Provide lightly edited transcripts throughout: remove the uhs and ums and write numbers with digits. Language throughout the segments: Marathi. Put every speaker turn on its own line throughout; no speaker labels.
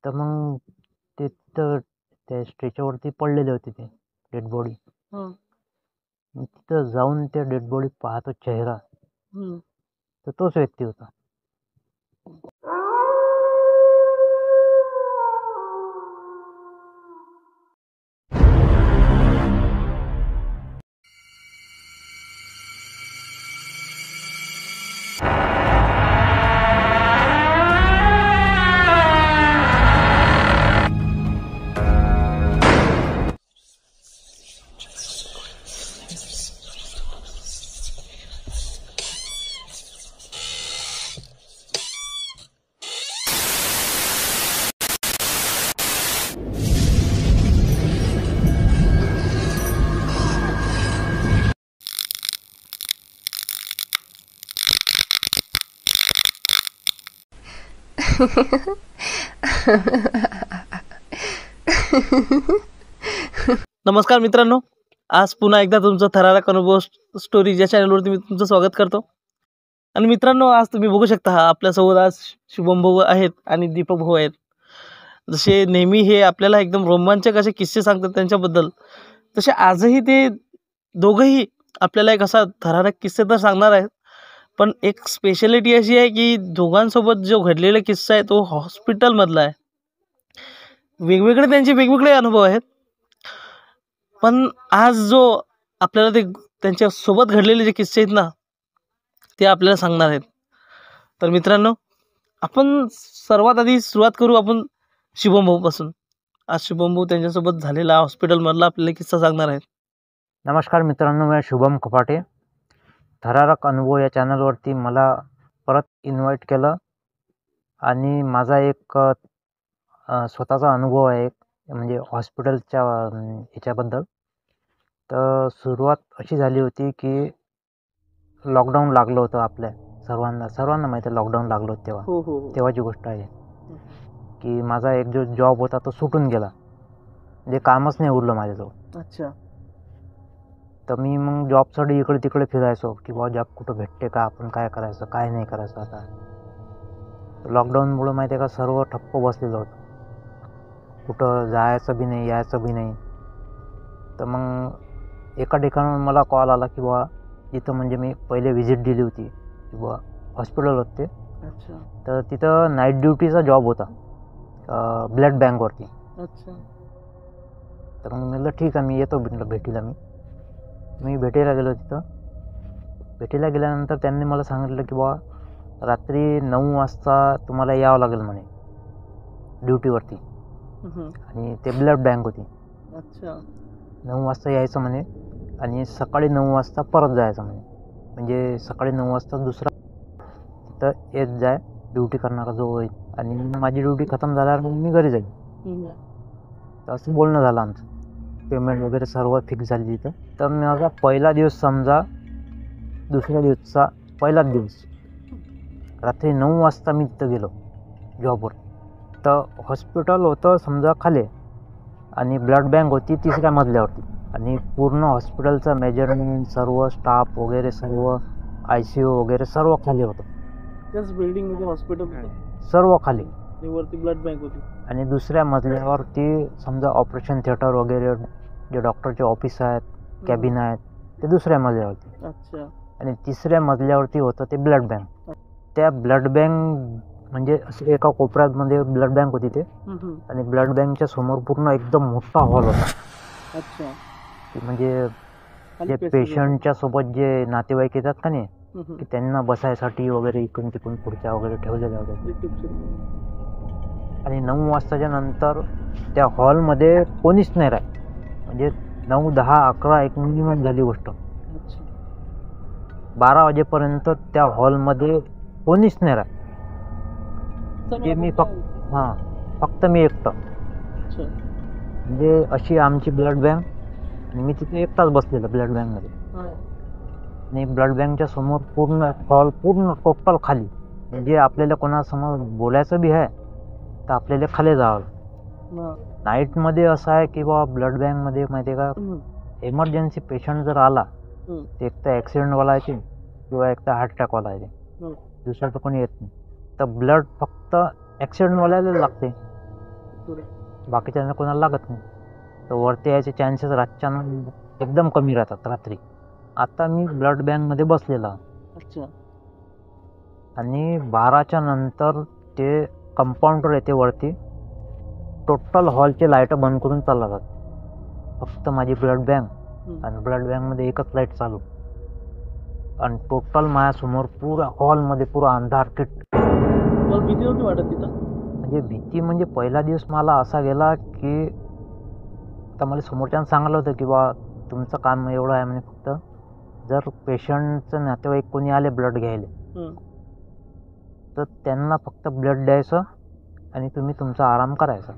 तर मग ते तिथं त्या स्ट्रेचरवरती पडलेले होते ते डेड बॉडी.
हां.
मी तिथं जाऊन त्या डेड बॉडी पाहतो चेहरा,
हं.
तर तोच व्यक्ती होता.
नमस्कार मित्रांनो, आज पुन्हा एकदा तुमचं थरारक अनुभव स्टोरीज या चॅनलवरती मी तुमचं स्वागत करतो. आणि मित्रांनो, आज तुम्ही बघू शकता आपल्यासोबत आज शुभम भाऊ आहेत आणि दीपक भाऊ आहेत. जसे नेहमी हे आपल्याला एकदम रोमांचक असे किस्से सांगतात त्यांच्याबद्दल, तसे आजही ते दोघंही आपल्याला एक असा थरारक किस्से तर सांगणार आहेत. पण एक स्पेशालिटी अशी आहे की दोघांसोबत जो घडलेला किस्सा आहे तो हॉस्पिटलमधला आहे. वेगवेगळे त्यांचे वेगवेगळे अनुभव आहेत, पण आज जो आपल्याला ते त्यांच्या सोबत घडलेले जे किस्से आहेत ना, ते आपल्याला सांगणार आहेत. तर मित्रांनो, आपण सर्वात आधी सुरुवात करू आपण शुभम भाऊपासून. आज शुभम भाऊ त्यांच्यासोबत झालेला हॉस्पिटलमधला आपल्याला किस्सा सांगणार आहेत.
नमस्कार मित्रांनो, मी शुभम कपाटे. थरारक अनुभव या चॅनलवरती मला परत इन्व्हाइट केलं आणि माझा एक स्वतःचा अनुभव आहे एक, म्हणजे हॉस्पिटलच्या ह्याच्याबद्दल. तर सुरुवात अशी झाली होती की लॉकडाऊन लागलं होतं आपल्या सर्वांना माहिती आहे लॉकडाऊन लागलं होतं तेव्हा.
हो.
तेव्हाची गोष्ट आहे की माझा एक जो जॉब होता तो सुटून गेला, म्हणजे कामच नाही उरलं माझ्याजवळ.
अच्छा.
तर मी मग जॉबसाठी इकडे तिकडे फिरायचो की बाबा जॉब कुठं भेटते का, आपण काय करायचं काय नाही करायचं. आता लॉकडाऊनमुळं माहिती आहे का सर्व ठप्प बसलेलं होतं, कुठं जायचं बी नाही यायचं बी नाही. तर मग एका ठिकाणून मला कॉल आला की बाबा जिथं म्हणजे मी पहिले व्हिजिट दिली होती की बाबा हॉस्पिटल होते.
अच्छा.
तर तिथं नाईट ड्युटीचा जॉब होता ब्लड बँकवरती.
अच्छा.
तर मग म्हटलं ठीक आहे, मी येतो भेटीला. मी भेटीला गेलो. तिथं भेटीला गेल्यानंतर त्यांनी मला सांगितलं की बा रात्री 9 वाजता तुम्हाला यावं लागेल म्हणे ड्युटीवरती, आणि ते ब्लड बँक होती.
अच्छा.
9 वाजता यायचं म्हणे आणि सकाळी 9 वाजता परत जायचं म्हणे. म्हणजे सकाळी 9 वाजता दुसरा तिथं येत जाय ड्युटी करणारा जो होईल, आणि माझी ड्युटी खतम झाल्यावर मग मी घरी जाईल. तर असं बोलणं झालं आमचं. पेमेंट वगैरे सर्व फिक्स झाली तिथं. तर माझा पहिला दिवस समजा, दुसऱ्या दिवसचा पहिलाच दिवस रात्री 9 वाजता मी तिथं गेलो जॉबवर. तर हॉस्पिटल होतं समजा खाली, आणि ब्लड बँक होती तिसऱ्या मजल्यावरती, आणि पूर्ण हॉस्पिटलचं मेजरमेंट सर्व स्टाफ वगैरे सर्व ICU वगैरे सर्व खाली होतं.
त्याच बिल्डिंगमध्ये हॉस्पिटल
सर्व खाली,
आणि वरती ब्लड बँक होती.
आणि दुसऱ्या मजल्यावरती समजा ऑपरेशन थिएटर वगैरे जे डॉक्टरचे ऑफिस आहेत, कॅबिन आहेत, ते दुसऱ्या मजल्यावरती.
अच्छा.
आणि तिसऱ्या मजल्यावरती होतं ते ब्लड बँक. त्या ब्लड बँक म्हणजे असं एका कोपऱ्यामध्ये ब्लड बँक होती ते, आणि ब्लड बँकच्या समोर पूर्ण एकदम मोठा हॉल होता.
अच्छा.
म्हणजे जे पेशंटच्या सोबत जे नातेवाईक येतात का नाही, की त्यांना बसायसाठी वगैरे इकडून तिकडून खुर्च्या वगैरे ठेवलेल्या होत्या. आणि 9 वाजताच्या नंतर त्या हॉलमध्ये कोणीच नाही राहत. म्हणजे 9, 10, 11 एक मिनिमम झाली गोष्ट. 12 वाजेपर्यंत त्या हॉलमध्ये कोणीच नाही राहत. म्हणजे मी फक्त मी एकटा. म्हणजे अशी आमची ब्लड बँक, आणि मी तिथे एकटाच बसलेला ब्लड बँकमध्ये. आणि ब्लड बँकच्या समोर पूर्ण हॉल पूर्ण टोटल खाली. म्हणजे आपल्याला कोणासमोर बोलायचं बी आहे तर आपल्याला खाली जावं. नाईटमध्ये असं आहे की बाबा ब्लड बँकमध्ये माहिती आहे का, इमर्जन्सी पेशंट जर आला तर एक तर ॲक्सिडेंटवाला येते किंवा एक तर हार्ट अटॅकवाला येते, दुसरं तर कोणी येत नाही. तर ब्लड फक्त ॲक्सिडेंटवाल्याला लागते. बाकीच्यांना कोणाला लागत नाही. तर वरती यायचे चान्सेस रातच्यानं एकदम कमी राहतात रात्री. आता मी ब्लड बँकमध्ये बसलेला
अच्छा.
आणि 12च्या नंतर ते कंपाऊंडर येते वरती, टोटल हॉलचे लाईट बंद करून चालला जात. फक्त माझी ब्लड बँक आणि ब्लड बँकमध्ये एकच लाईट चालू आणि टोटल माझ्यासमोर पुरा हॉलमध्ये पुरा अंधार किट.
मला भीती नव्हती वाटत तिथं?
म्हणजे भीती म्हणजे पहिला दिवस मला असा गेला की आता मला समोरच्यानं सांगितलं होतं की बा तुमचं काम एवढं आहे म्हणजे फक्त जर पेशंटचं नातेवाईक कोणी आले ब्लड घ्यायला तर त्यांना फक्त ब्लड द्यायचं आणि तुम्ही तुमचा आराम करायचा.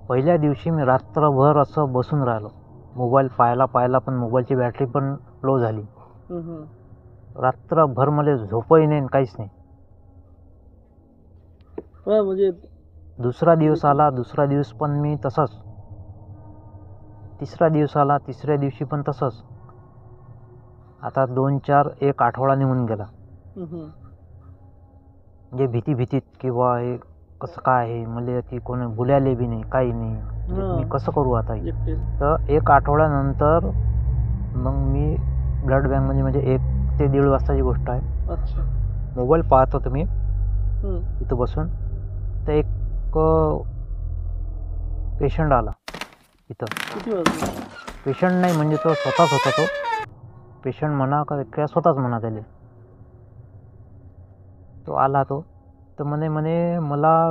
पहिल्या दिवशी मी रात्रभर असं बसून राहिलो. मोबाईल पाहिला पण मोबाईलची बॅटरी पण लो झाली. रात्रभर मला झोपही नाही काहीच नाही.
म्हणजे
दुसरा दिवस आला, दुसरा दिवस पण मी तसंच. तिसरा दिवस आला, तिसऱ्या दिवशी पण तसंच. आता 2-4 एक आठवडा निघून गेला. म्हणजे भीतीत किंवा हे कसं काय आहे, मला ती कोणी बोलायला बी नाही, काही नाही. मी कसं करू आता? तर एक आठवड्यानंतर मग मी ब्लड बँकमध्ये म्हणजे 1 ते 1:30 वाजताची गोष्ट आहे.
अच्छा.
मोबाईल पाहत होतो मी इथं बसून. तर एक पेशंट आला इथं.
किती वाजता?
पेशंट नाही म्हणजे तो स्वतःच होता. तो पेशंट म्हणा का स्वतःच म्हणा त्याला. तो आला तर म्हणे मला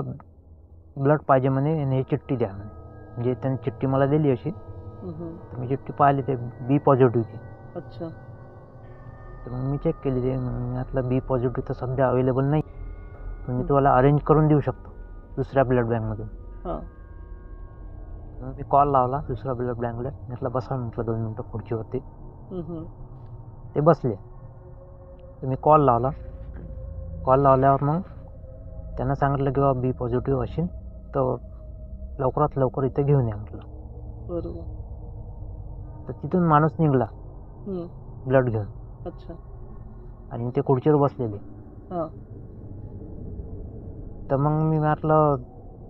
ब्लड पाहिजे म्हणे आणि हे चिठ्ठी द्या म्हणे. म्हणजे त्यांनी चिठ्ठी मला दिली अशी. तर मी चिठ्ठी पाहिली, ते बी पॉझिटिव्हची.
अच्छा.
तर मग मी चेक केली. ते म्हटलं बी पॉझिटिव्ह तर सध्या अवेलेबल नाही, पण मी तुम्हाला अरेंज करून देऊ शकतो दुसऱ्या ब्लड बँकमधून. मग मी कॉल लावला दुसऱ्या ब्लड बँकला. म्हटलं बसा, म्हटलं 2 मिनटं खुर्चीवरती. ते बसले. तर मी कॉल लावला. कॉल लावल्यावर मग त्यांना सांगितलं की बाबा बी पॉझिटिव्ह असेल तर लवकरात लवकर इथे घेऊन या म्हटलं.
बरोबर.
तर तिथून माणूस निघाला ब्लड घेऊन.
अच्छा.
आणि ते खुर्चीवर बसलेले. तर मग मी म्हटलं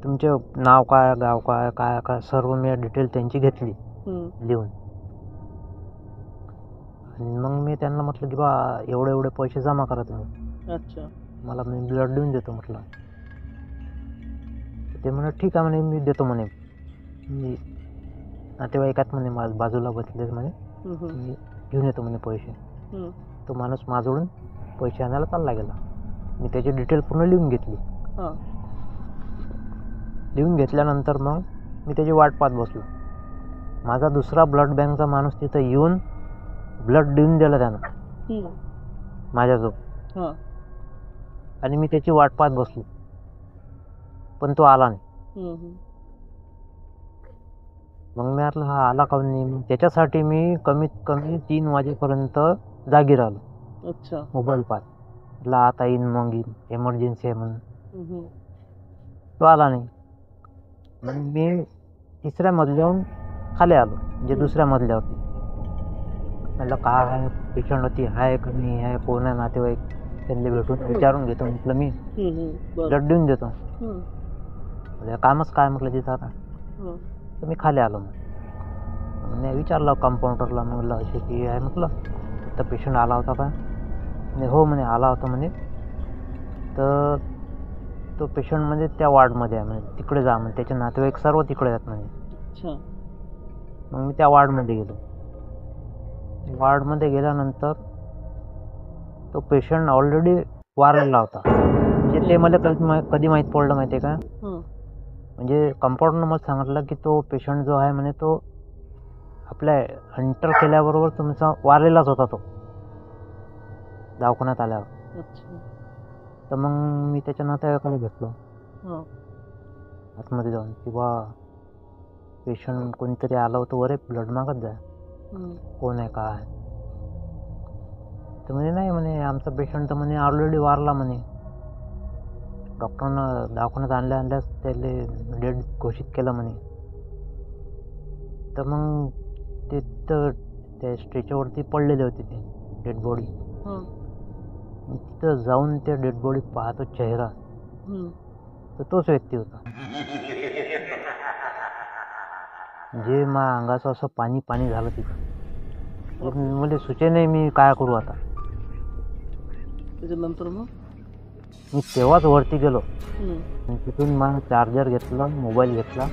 तुमचे नाव काय, गाव काय, काय काय सर्व मी डिटेल त्यांची घेतली लिहून. आणि मग मी त्यांना म्हटलं की बा एवढे पैसे जमा करा तुम्ही. अच्छा. मला मी ब्लड देऊन देतो म्हटलं. ते म्हणे ठीक आहे म्हणे, मी देतो म्हणे. मी नातेवाईकात म्हणे माझ्या बाजूला बसले म्हणे, मी घेऊन येतो म्हणे पैसे. तो माणूस माझ्याकडून पैसे आणायला चालला गेला. मी त्याची डिटेल पूर्ण लिहून घेतली. लिहून घेतल्यानंतर मग मी त्याची वाट पाहत बसलो. माझा दुसरा ब्लड बँकचा माणूस तिथं येऊन ब्लड देऊन दिलं त्यानं माझ्याजवळ. आणि मी त्याची वाट पाहत बसलो, पण तो आला नाही. मग मी म्हटलं हा आला का नाही. त्याच्यासाठी मी कमीत कमी 3 वाजेपर्यंत जागी राहिलो. अच्छा. मोबाईल पाहत. म्हटलं आता येईन, मग येईन, एमर्जन्सी आहे म्हणून. तो आला नाही. मग मी तिसऱ्या मजल्यावरून खाली आलो, म्हणजे दुसऱ्या मजल्यावरती. म्हटलं काय आहे, पेशंट होती आहे का नाही आहे, कोण आहे नातेवाईक, त्यांना भेटून विचारून घेतो म्हटलं. मी ब्लड देऊन देतो. कामच काय म्हटलं तिथं आता. तर मी खाली आलो. मग मी विचारलं कंपाऊंडरला, म्हटलं अशी की आहे म्हटलं, तर पेशंट आला होता का. नाही हो म्हणे आला होता म्हणे. तर तो पेशंट म्हणजे त्या वॉर्डमध्ये आहे म्हणे, तिकडे जा म्हणे, त्याचे नातेवाईक सर्व तिकडे आहेत म्हणे. मग मी त्या वॉर्डमध्ये गेलो. वॉर्डमध्ये गेल्यानंतर तो पेशंट ऑलरेडी वारलेला होता. म्हणजे ते मला कधी माहीत पडलं माहिती आहे का. म्हणजे कंपाऊंडरनं मला सांगितलं की तो पेशंट जो आहे म्हणे तो आपल्या एंटर केल्याबरोबर तुमचा वारलेलाच होता तो दवाखान्यात आल्यावर. तर मग मी त्याच्या नातेवाईकाला भेटलो आतमध्ये जाऊन की बा पेशंट कोणीतरी आलं होतं वरे, ब्लड मागत जा, कोण आहे काय. तर म्हणे नाही म्हणे आमचा पेशंट तर म्हणे ऑलरेडी वारला म्हणे. डॉक्टरनं दवाखान्यात आणल्याच त्याला डेड घोषित केलं म्हणे. तर मग ते तर त्या स्ट्रेचरवरती पडलेले होते ते डेड बॉडी. तिथं जाऊन त्या डेड बॉडी पाहतो चेहरा, तर तोच व्यक्ती होता. जे मा अंगाचं असं पाणी पाणी झालं तिथं. मला सुचे नाही मी काय करू आता.
त्याच्यानंतर मग
मी तेव्हाच वरती गेलो
हम्म.
आणि तिथून मग चार्जर घेतला, मोबाईल घेतला,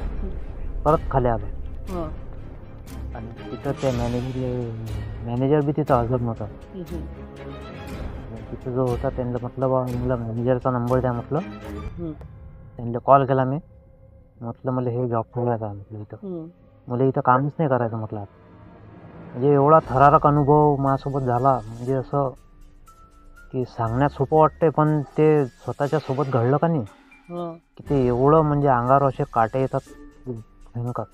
परत खाली आलो.
हां.
आणि तिथं त्या मॅनेजर बी तिथं हजर नव्हता.
हम्म.
आणि तिथं जो होता त्यांना म्हटलं बा मला मॅनेजरचा नंबर द्या म्हटलं.
हम्म.
त्यांना कॉल केला मी, म्हटलं मला हे जॉब ठेवायचा आहे म्हटलं इथं.
हम्म.
मला इथं कामच नाही करायचं म्हटलं आता. म्हणजे एवढा थरारक अनुभव माझ्यासोबत झाला, म्हणजे असं की सांगण्यात सोपं वाटतंय, पण ते स्वतःच्या सोबत घडलं का नाही
हां.
की ते एवढं म्हणजे अंगावर असे काटे येतात भयंकर.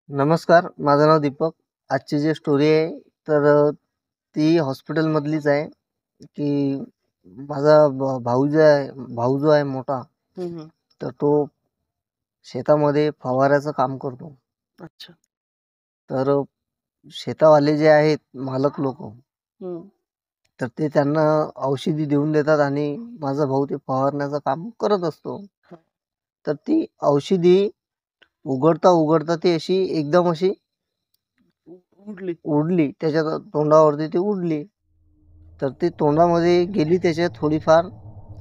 नमस्कार, माझं नाव दीपक. आजची जी स्टोरी आहे तर ती हॉस्पिटलमधलीच आहे. की माझा भाऊ जो आहे मोठा,
हम्म.
तर तो शेतामध्ये फवाऱ्याचं काम करतो.
अच्छा.
तर शेतावाले जे आहेत मालक लोक,
हम्म.
तर ते त्यांना औषधी देऊन देतात आणि माझा भाऊ ते फवारण्याचं काम करत असतो. तर ती औषधी उघडता ती अशी एकदम अशी उडली, त्याच्या तोंडावरती ती उडली. तर ती तोंडामध्ये गेली त्याच्या थोडीफार.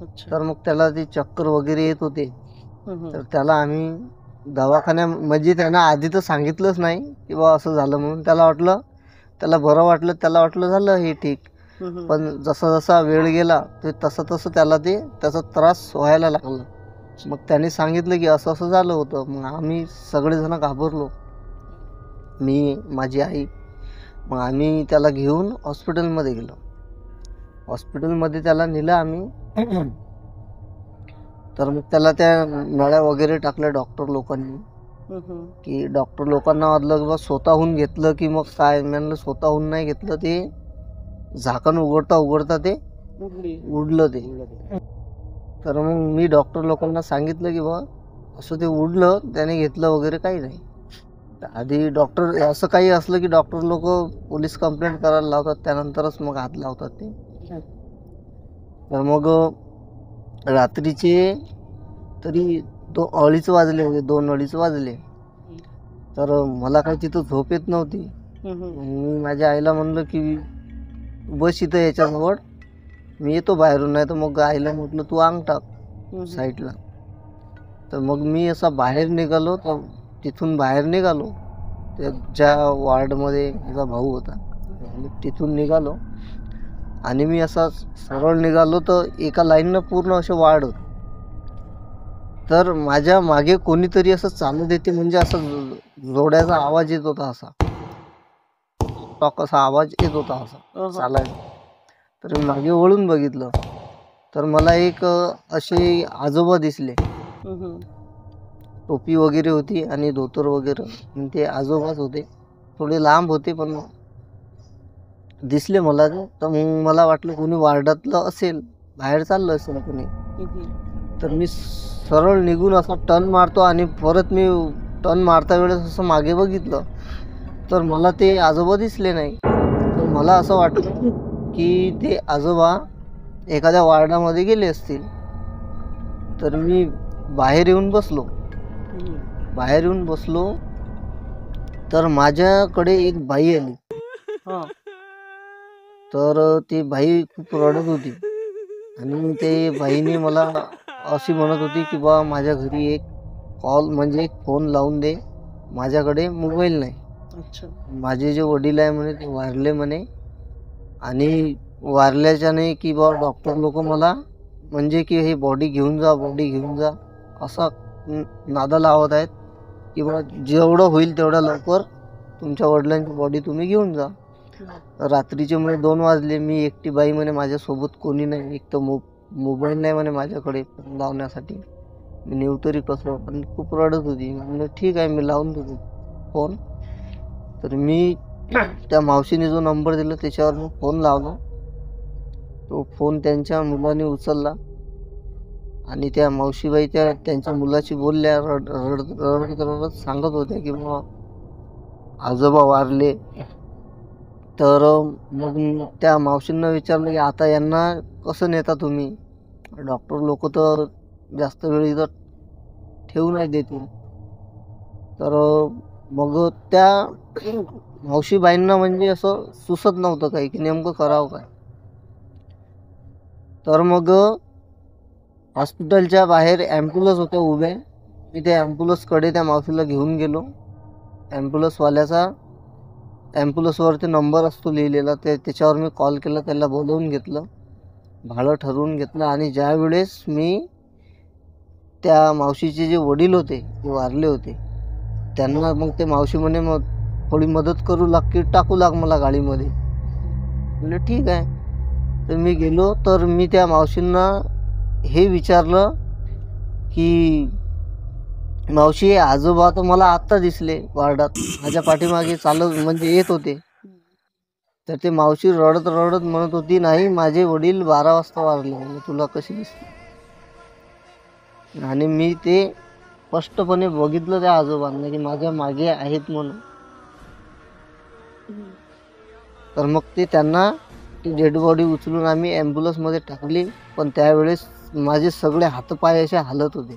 अच्छा.
तर मग त्याला ते चक्कर वगैरे येत होते.
हम्म.
तर त्याला आम्ही म्हणजे त्यानं आधी तर सांगितलंच नाही की बा असं झालं म्हणून. त्याला बरं वाटलं, त्याला वाटलं झालं हे ठीक.
हम्म.
पण जसा जसा वेळ गेला ते तसं त्याला त्याचा त्रास व्हायला लागला. मग त्याने सांगितलं की असं असं झालं होतं. मग आम्ही सगळेजण घाबरलो, मी, माझी आई. मग आम्ही त्याला घेऊन हॉस्पिटलमध्ये गेलो. हॉस्पिटलमध्ये त्याला नेलं आम्ही. तर मग त्याला त्या नळ्या वगैरे टाकल्या डॉक्टर लोकांनी.
हम्म.
की डॉक्टर लोकांना वाटलं की बा स्वतःहून घेतलं की मग काय. म्हणलं स्वतःहून नाही घेतलं, ते झाकण उघडता ते उडलं ते. तर मग मी डॉक्टर लोकांना सांगितलं की बा असं ते उडलं, त्याने घेतलं वगैरे काही नाही. आधी डॉक्टर असं काही असलं की डॉक्टर लोक पोलीस कंप्लेंट करायला लावतात, त्यानंतरच मग हात लावतात ते. तर मग रात्रीचे तरी 2-2:30 वाजले होते, 2-2:30 वाजले. तर मला काही तिथं झोप येत नव्हती. मी माझ्या आईला म्हणलं की बस इथं याच्याजवळ, मी येतो बाहेरून. नाही तर मग आईला म्हटलं तू अंग टाक साईडला. तर मग मी असा बाहेर निघालो. तर तिथून बाहेर निघालो, ज्या वॉर्डमध्ये माझा भाऊ होता, तिथून निघालो. आणि मी असा सरळ निघालो तर एका लाईननं पूर्ण असे वार्ड होते. तर माझ्या मागे कोणीतरी असं चालत येते, म्हणजे असं जोड्याचा आवाज येत होता, असा टॉक असा आवाज येत होता असा चालायला. तर मी मागे वळून बघितलं तर मला एक असे आजोबा दिसले. टोपी वगैरे होती आणि धोतर वगैरे. ते आजोबाच होते, थोडे लांब होते पण दिसले मला ते. तर मग मला वाटलं कोणी वार्डातलं असेल, बाहेर चाललं असेल कोणी. तर मी सरळ निघून असा टर्न मारतो आणि परत मी टर्न मारता वेळेस असं मागे बघितलं तर मला ते आजोबा दिसले नाही. तर मला असं वाटलं की ते आजोबा एखाद्या वार्डामध्ये गेले असतील. तर मी बाहेर येऊन बसलो. तर माझ्याकडे एक बाई आली. तर ती बाई खूप रडत होती आणि ते बाईने मला अशी म्हणत होती की बा माझ्या घरी एक फोन लावून दे, माझ्याकडे मोबाईल नाही.
अच्छा.
माझे जे वडील आहे म्हणे ते वारले म्हणे, आणि वारल्याच्याने की बा डॉक्टर लोक मला म्हणजे की हे बॉडी घेऊन जा असा नादा लावत आहेत की बा जेवढं होईल तेवढ्या लवकर तुमच्या वडिलांची बॉडी तुम्ही घेऊन जा. रात्रीचे म्हणे 2 वाजले. मी एकटी बाई म्हणे, माझ्यासोबत कोणी नाही, एक तर मोबाईल नाही म्हणे माझ्याकडे फोन लावण्यासाठी. मी नेऊ तरी कसं. पण खूप रडत होती. म्हणजे ठीक आहे, मी लावून देतो फोन. तर मी त्या मावशीने जो नंबर दिला त्याच्यावर मी फोन लावला. तो फोन त्यांच्या मुलाने उचलला आणि त्या मावशीबाई त्यांच्या मुलाशी बोलल्या. रडत सांगत होत्या की मग आजोबा वारले. तर मग त्या मावशींना विचारलं की आता यांना कसं नेता तुम्ही, डॉक्टर लोक तर जास्त वेळ इथं ठेवू नाही देतील. तर मग त्या मावशीबाईंना म्हणजे असं सुचत नव्हतं काही की नेमकं करावं काय. तर मग हॉस्पिटलच्या बाहेर ॲम्ब्युलन्स होत्या उभ्या. मी त्या ॲम्ब्युलन्सकडे त्या मावशीला घेऊन गेलो. ॲम्ब्युलन्सवाल्याचा ॲम्ब्युलन्सवरती नंबर असतो लिहिलेला, त्याच्यावर मी कॉल केला, त्याला बोलवून घेतलं, भाडं ठरवून घेतलं. आणि ज्यावेळेस मी त्या मावशीचे जे वडील होते ते वारले होते, त्यांना मग ते मावशी म्हणे मग थोडी मदत करू लाग की टाकू लाग मला गाडीमध्ये. म्हणलं ठीक आहे. तर मी गेलो. तर मी त्या मावशींना हे विचारलं की मावशी, आजोबा तर मला आत्ता दिसले वार्डात, माझ्या पाठीमागे चालत म्हणजे येत होते. तर ते मावशी रडत रडत म्हणत होती, नाही माझे वडील 12 वाजता वारले. म्हणजे तुला कशी दिसली. आणि मी ते स्पष्टपणे बघितलं त्या आजोबांना की माझ्या मागे आहेत म्हणून. तर मग ते त्यांना ती डेड बॉडी उचलून आम्ही ॲम्ब्युलन्समध्ये टाकली. पण त्यावेळेस माझे सगळे हातपाय असे हालत होते.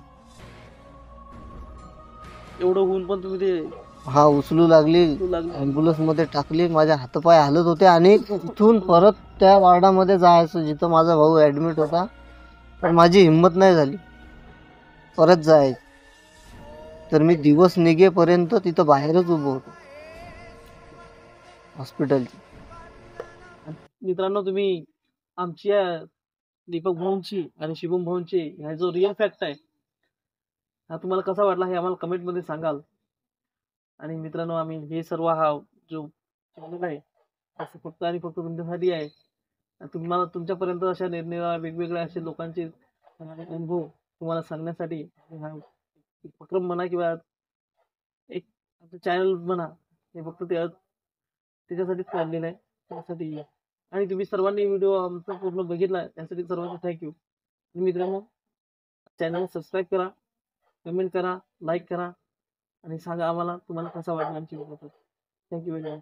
एवढं होऊन पण तुम्ही ते
हा उचलू लागली,
लागले.
ॲम्ब्युलन्समध्ये टाकली. माझे हातपाय हालत होते. आणि तिथून परत त्या वार्डामध्ये जायचं जिथं माझा भाऊ ॲडमिट होता. तर माझी हिंमत नाही झाली परत जायची. तर मी दिवस निघेपर्यंत तिथं बाहेरच उभं होतो हॉस्पिटलची.
मित्रांनो, तुम्ही आमच्या दीपक भाऊंची आणि शुभम भाऊंची ह्या जो रिअल फॅक्ट आहे हा तुम्हाला कसा वाटला हे आम्हाला कमेंटमध्ये सांगाल. आणि मित्रांनो, आम्ही हे सर्व हा जो चॅनल आहे असं फक्त आणि फक्त तुमच्यासाठी आहे. आणि तुम्हाला तुमच्यापर्यंत अशा निरनिराळ्या वेगवेगळ्या असे लोकांचे अनुभव तुम्हाला सांगण्यासाठी हा उपक्रम म्हणा किंवा एक चॅनल म्हणा, हे फक्त त्याच्यासाठीच काढलेलं आहे. त्यासाठी आणि तुम्ही सर्वांनी व्हिडिओ आमचा पूर्ण बघितला त्यासाठी सर्वांना थँक्यू. मित्रांनो, चॅनल सबस्क्राईब करा, कमेंट करा, लाईक करा आणि सांगा आम्हाला तुम्हाला कसा वाटला आमची व्हिडिओ. Thank you very much.